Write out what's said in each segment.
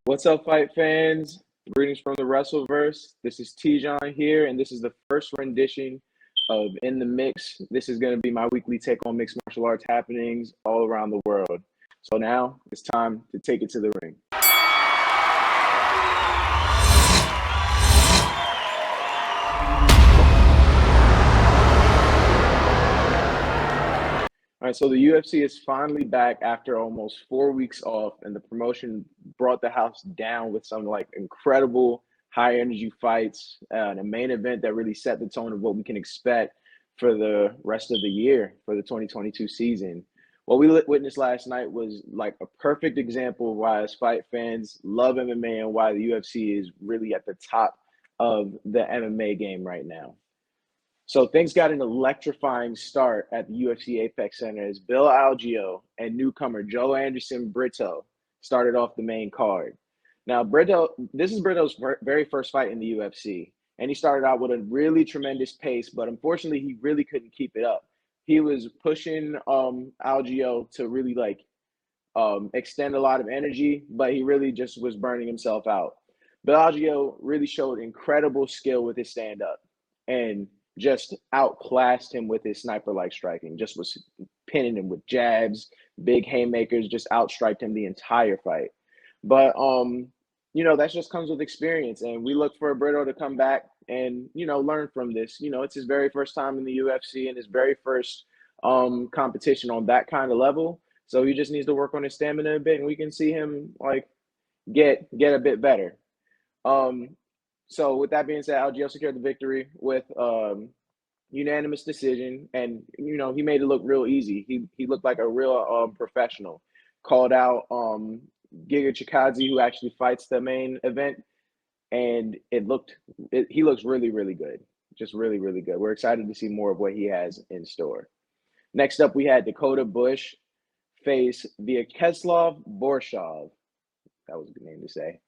What's up, fight fans? Greetings from the Wrestleverse. This is Tijon here, and this is the first rendition of In the Mix. This is going to be my weekly take on mixed martial arts happenings all around the world. So now it's time to take it to the ring. All right, so the UFC is finally back after almost 4 weeks off, and the promotion brought the house down with some incredible high energy fights and a main event that really set the tone of what we can expect for the rest of the year for the 2022 season. What we witnessed last night was like a perfect example of why us fight fans love MMA and why the UFC is really at the top of the MMA game right now. So things got an electrifying start at the UFC Apex Center as Bill Algeo and newcomer Joe Anderson Brito started off the main card. Now, this is Brito's very first fight in the UFC, and he started out with a really tremendous pace, but unfortunately, he really couldn't keep it up. He was pushing Algeo to really extend a lot of energy, but he really just was burning himself out. Bill Algeo really showed incredible skill with his stand-up, and just outclassed him with his sniper-like striking, just was pinning him with jabs, big haymakers, just outstriked him the entire fight. But, that just comes with experience, and we look for Brito to come back and, learn from this. It's his very first time in the UFC and his very first competition on that kind of level. So he just needs to work on his stamina a bit, and we can see him, get a bit better. So with that being said, Algeo secured the victory with unanimous decision, and he made it look real easy. He looked like a real professional. Called out Giga Chikadze, who actually fights the main event, and he looks really, really good. Just really, really good. We're excited to see more of what he has in store. Next up, we had Dakota Bush face Vyacheslav Borshov. That was a good name to say.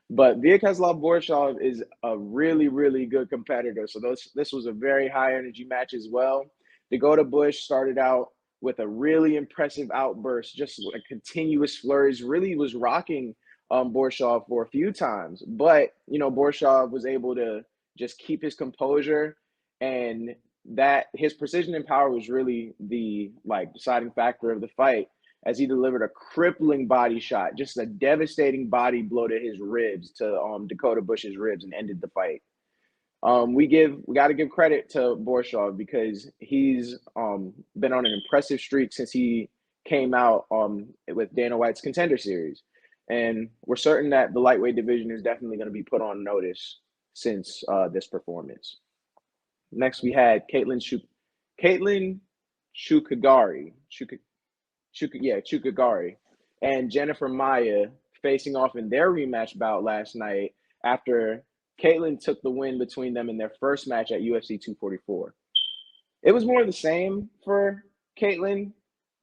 But Vyacheslav Borshov is a really, really good competitor. So this was a very high energy match as well. Dakota Bush started out with a really impressive outburst, just a continuous flurries, really was rocking Borshov for a few times. But, Borshov was able to just keep his composure, and that his precision and power was really the deciding factor of the fight, as he delivered a crippling body shot, just a devastating body blow to his ribs, to Dakota Bush's ribs, and ended the fight. We got to give credit to Borshov because he's been on an impressive streak since he came out with Dana White's Contender Series, and we're certain that the lightweight division is definitely going to be put on notice since this performance. Next, we had Katlyn Chookagian and Jennifer Maia facing off in their rematch bout last night after Katlyn took the win between them in their first match at UFC 244. It was more of the same for Katlyn,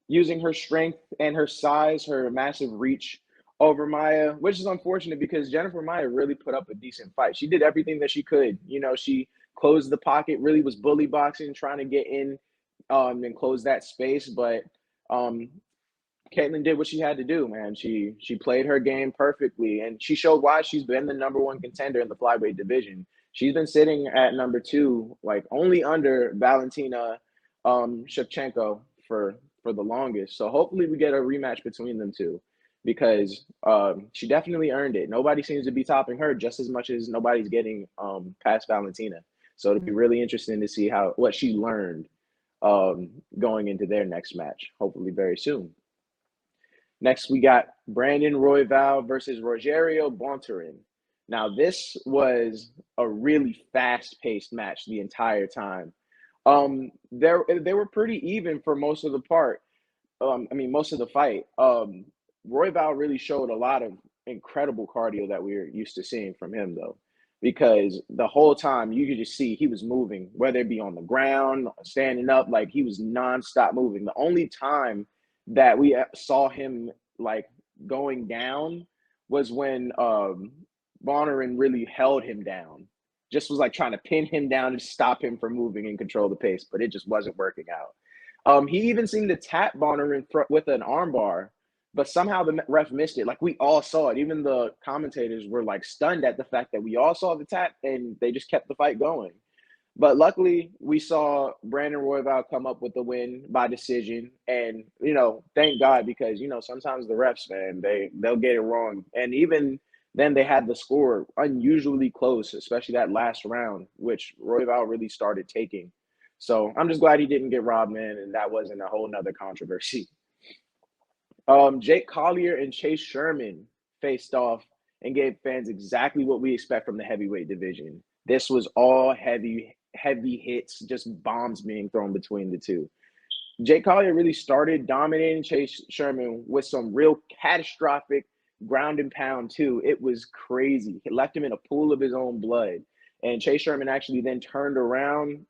using her strength and her size, her massive reach over Maia, which is unfortunate because Jennifer Maia really put up a decent fight. She did everything that she could. She closed the pocket, really was bully boxing, trying to get in and close that space, but Katlyn did what she had to do, man. She played her game perfectly, and she showed why she's been the number one contender in the flyweight division. She's been sitting at number 2, only under Valentina Shevchenko for the longest. So hopefully we get a rematch between them two, because she definitely earned it. Nobody seems to be topping her just as much as nobody's getting past Valentina. So it'll be really interesting to see what she learned going into their next match, hopefully very soon. Next, we got Brandon Royval versus Rogerio Bonin. Now, this was a really fast-paced match the entire time. They were pretty even for most of the part. Most of the fight. Royval really showed a lot of incredible cardio that we're used to seeing from him, though, because the whole time you could just see he was moving, whether it be on the ground, standing up, he was nonstop moving. The only time that we saw him going down was when Bonin really held him down, just was trying to pin him down and stop him from moving and control the pace, but it just wasn't working out. He even seemed to tap Bonin with an armbar, but somehow the ref missed it. Like, we all saw it. Even the commentators were like stunned at the fact that we all saw the tap and they just kept the fight going. But luckily, we saw Brandon Royval come up with the win by decision. And, thank God, because, sometimes the refs, man, they'll get it wrong. And even then, they had the score unusually close, especially that last round, which Royval really started taking. So I'm just glad he didn't get robbed, man, and that wasn't a whole nother controversy. Jake Collier and Chase Sherman faced off and gave fans exactly what we expect from the heavyweight division. This was all heavy hits, just bombs being thrown between the two. Jake Collier really started dominating Chase Sherman with some real catastrophic ground and pound too. It was crazy. It left him in a pool of his own blood. And Chase Sherman actually then turned around.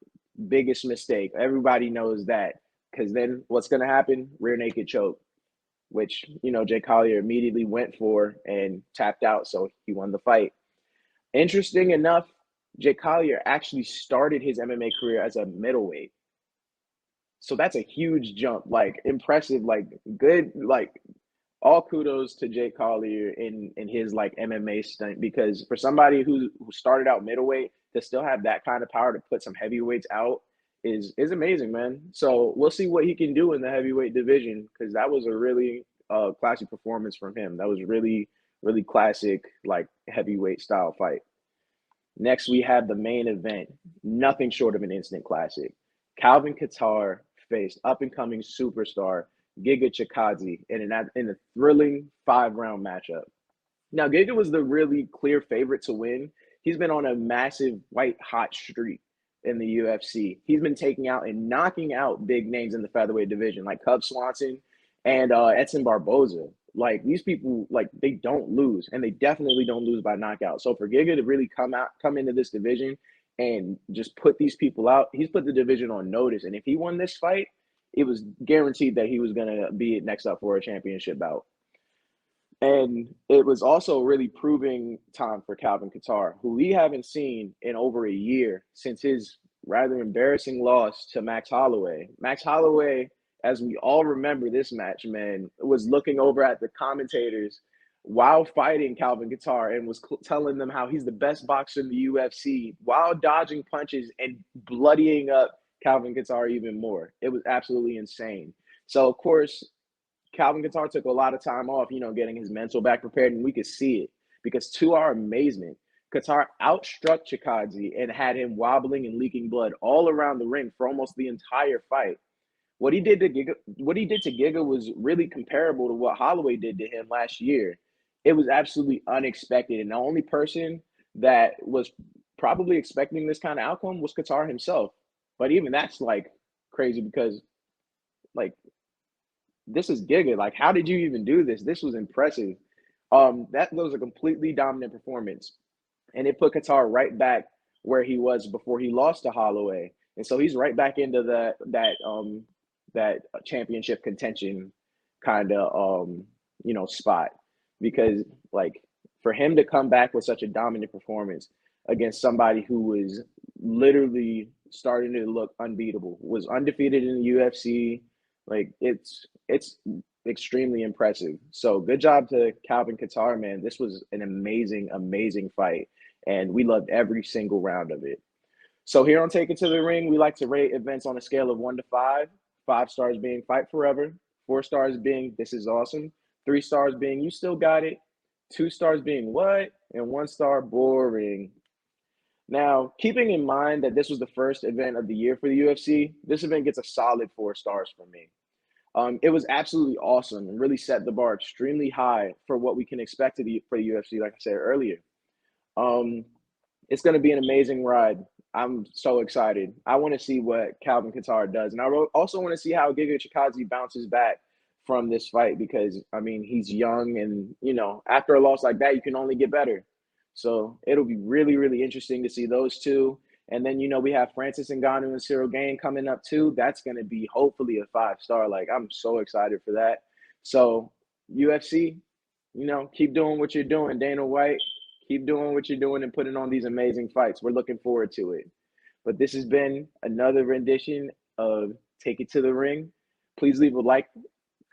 Biggest mistake. Everybody knows that, because then what's going to happen? Rear naked choke, which, Jake Collier immediately went for and tapped out. So he won the fight. Interesting enough, Jake Collier actually started his MMA career as a middleweight. So that's a huge jump, like impressive, like good, like all kudos to Jake Collier in his like MMA stunt, because for somebody who started out middleweight to still have that kind of power to put some heavyweights out is amazing, man. So we'll see what he can do in the heavyweight division, because that was a really classic performance from him. That was really, really classic, like heavyweight style fight. Next, we have the main event, nothing short of an instant classic. Calvin Kattar faced up-and-coming superstar Giga Chikadze in a thrilling 5-round matchup. Now, Giga was the really clear favorite to win. He's been on a massive white-hot streak in the UFC. He's been taking out and knocking out big names in the featherweight division, like Cub Swanson and Edson Barboza. Like, these people, like, they don't lose, and they definitely don't lose by knockout. So for Giga to really come into this division and just put these people out, he's put the division on notice. And if he won this fight, it was guaranteed that he was going to be next up for a championship bout. And it was also really proving time for Calvin Kattar, who we haven't seen in over a year since his rather embarrassing loss to Max Holloway. Max Holloway, as we all remember this match, man, was looking over at the commentators while fighting Calvin Kattar and was telling them how he's the best boxer in the UFC while dodging punches and bloodying up Calvin Kattar even more. It was absolutely insane. So, of course, Calvin Kattar took a lot of time off, getting his mental back prepared, and we could see it, because to our amazement, Kattar outstruck Chikadze and had him wobbling and leaking blood all around the ring for almost the entire fight. What he did to Giga was really comparable to what Holloway did to him last year. It was absolutely unexpected, and the only person that was probably expecting this kind of outcome was Kattar himself. But even that's like crazy, because like, this is Giga. Like, how did you even do this? This was impressive. That was a completely dominant performance, and it put Kattar right back where he was before he lost to Holloway, and so he's right back into that championship contention kind of spot, because like, for him to come back with such a dominant performance against somebody who was literally starting to look unbeatable, was undefeated in the UFC. Like, it's extremely impressive. So good job to Calvin Kattar, man. This was an amazing, amazing fight, and we loved every single round of it. So here on Take It to the Ring, we like to rate events on a scale of 1 to 5. 5 stars being fight forever, 4 stars being this is awesome, 3 stars being you still got it, 2 stars being what, and 1 star boring. Now, keeping in mind that this was the first event of the year for the UFC, this event gets a solid 4 stars from me. It was absolutely awesome and really set the bar extremely high for what we can expect for the UFC, like I said earlier. It's going to be an amazing ride. I'm so excited. I want to see what Calvin Kattar does. And I also want to see how Giga Chikadze bounces back from this fight, because, I mean, he's young, and, after a loss like that, you can only get better. So it'll be really, really interesting to see those two. And then, we have Francis Ngannou and Cyril Gane coming up too. That's going to be hopefully a 5-star. Like, I'm so excited for that. So UFC, keep doing what you're doing. Dana White, keep doing what you're doing and putting on these amazing fights. We're looking forward to it. But this has been another rendition of Take It to the Ring. Please leave a like,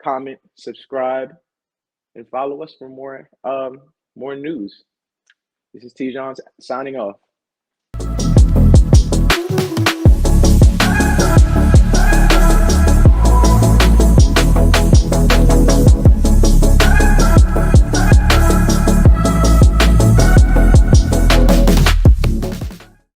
comment, subscribe, and follow us for more news. This is T. John signing off.